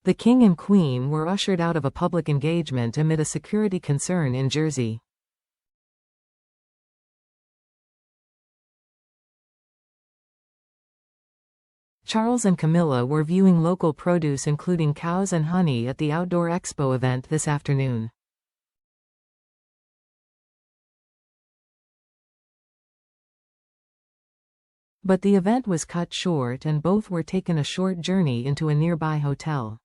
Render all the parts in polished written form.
The king and queen were ushered out of a public engagement amid a security concern in Jersey. Charles and Camilla were viewing local produce including cows and honey at the outdoor expo event this afternoon. But the event was cut short and both were taken a short journey into a nearby hotel.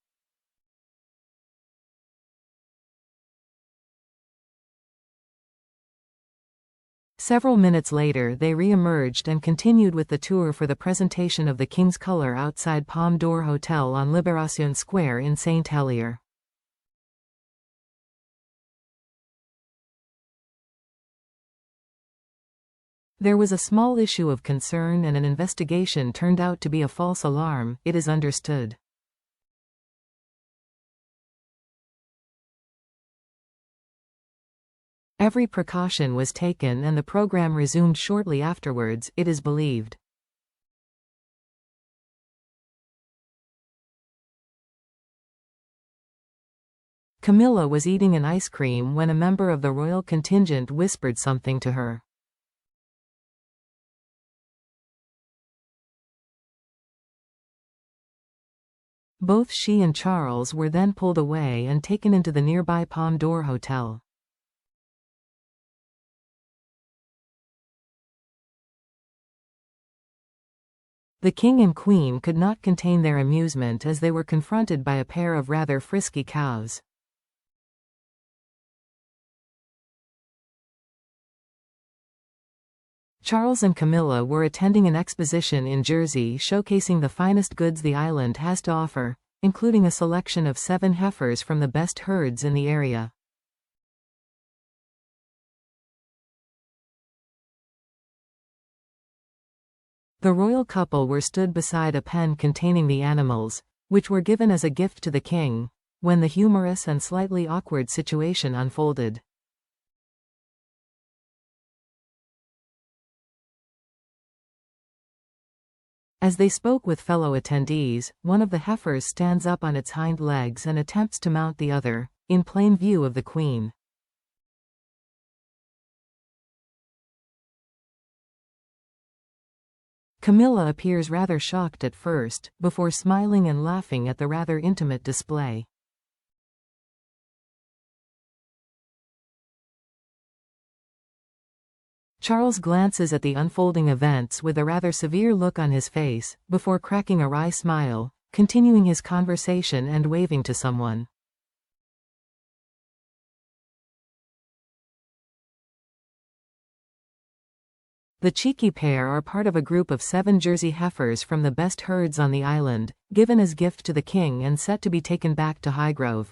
Several minutes later they re-emerged and continued with the tour for the presentation of the King's Color outside Palm d'Or Hotel on Libération Square in Saint Helier. There was a small issue of concern and an investigation turned out to be a false alarm, it is understood. Every precaution was taken and the program resumed shortly afterwards, it is believed. Camilla was eating an ice cream when a member of the royal contingent whispered something to her. Both she and Charles were then pulled away and taken into the nearby Palm d'Or Hotel. The king and queen could not contain their amusement as they were confronted by a pair of rather frisky cows. Charles and Camilla were attending an exposition in Jersey showcasing the finest goods the island has to offer, including a selection of 7 heifers from the best herds in the area. The royal couple were stood beside a pen containing the animals, which were given as a gift to the king, when the humorous and slightly awkward situation unfolded. As they spoke with fellow attendees, one of the heifers stands up on its hind legs and attempts to mount the other, in plain view of the queen. Camilla appears rather shocked at first, before smiling and laughing at the rather intimate display. Charles glances at the unfolding events with a rather severe look on his face, before cracking a wry smile, continuing his conversation and waving to someone. The cheeky pair are part of a group of 7 Jersey heifers from the best herds on the island, given as gift to the king and set to be taken back to Highgrove.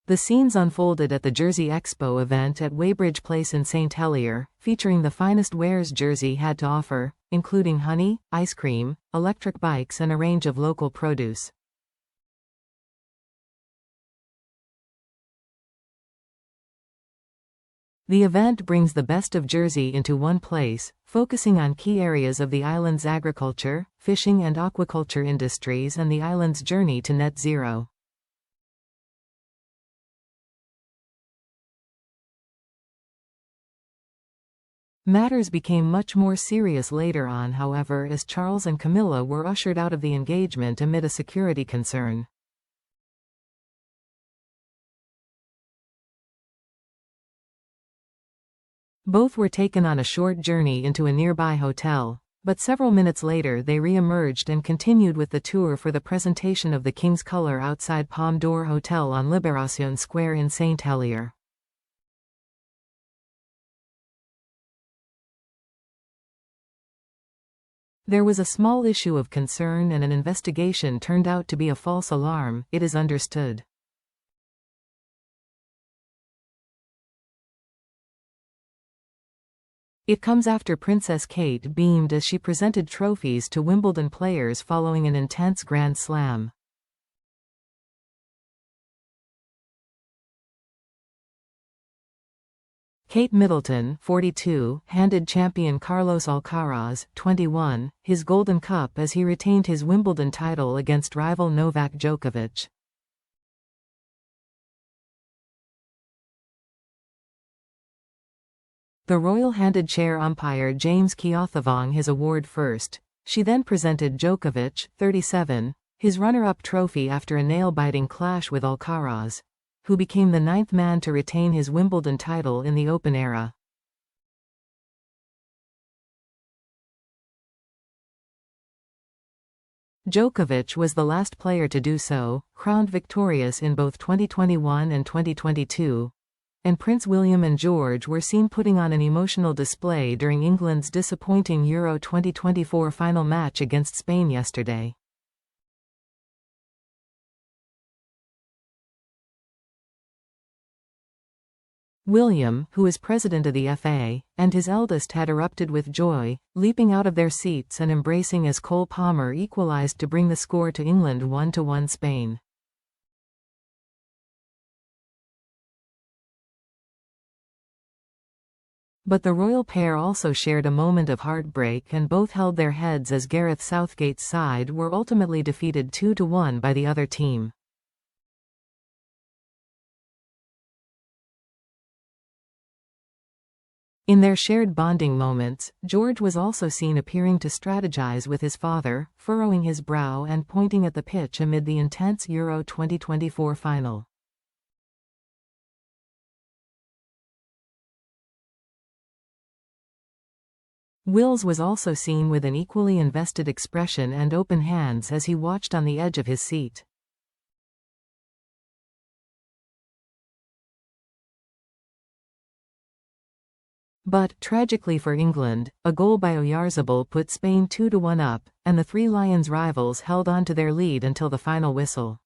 The scenes unfolded at the Jersey Expo event at Weybridge Place in Saint Helier, featuring the finest wares Jersey had to offer, including honey, ice cream, electric bikes and a range of local produce. The event brings the best of Jersey into one place, focusing on key areas of the island's agriculture, fishing and aquaculture industries and the island's journey to net zero. Matters became much more serious later on, however, as Charles and Camilla were ushered out of the engagement amid a security concern. Both were taken on a short journey into a nearby hotel, but several minutes later they re-emerged and continued with the tour for the presentation of the King's Color outside Palm d'Or Hotel on Libération Square in Saint Helier. There was a small issue of concern and an investigation turned out to be a false alarm, it is understood. It comes after Princess Kate beamed as she presented trophies to Wimbledon players following an intense Grand Slam. Kate Middleton, 42, handed champion Carlos Alcaraz, 21, his Golden Cup as he retained his Wimbledon title against rival Novak Djokovic. The royal handed chair umpire James Keothavong his award first. She then presented Djokovic, 37, his runner-up trophy after a nail-biting clash with Alcaraz, who became the 9th man to retain his Wimbledon title in the Open era. Djokovic was the last player to do so, crowned victorious in both 2021 and 2022. And Prince William and George were seen putting on an emotional display during England's disappointing Euro 2024 final match against Spain yesterday. William, who is president of the FA, and his eldest had erupted with joy, leaping out of their seats and embracing as Cole Palmer equalised to bring the score to England 1-1 Spain. But the royal pair also shared a moment of heartbreak and both held their heads as Gareth Southgate's side were ultimately defeated 2-1 by the other team. In their shared bonding moments, George was also seen appearing to strategize with his father, furrowing his brow and pointing at the pitch amid the intense Euro 2024 final. Wills was also seen with an equally invested expression and open hands as he watched on the edge of his seat. But, tragically for England, a goal by Oyarzabal put Spain 2-1 up, and the Three Lions rivals held on to their lead until the final whistle.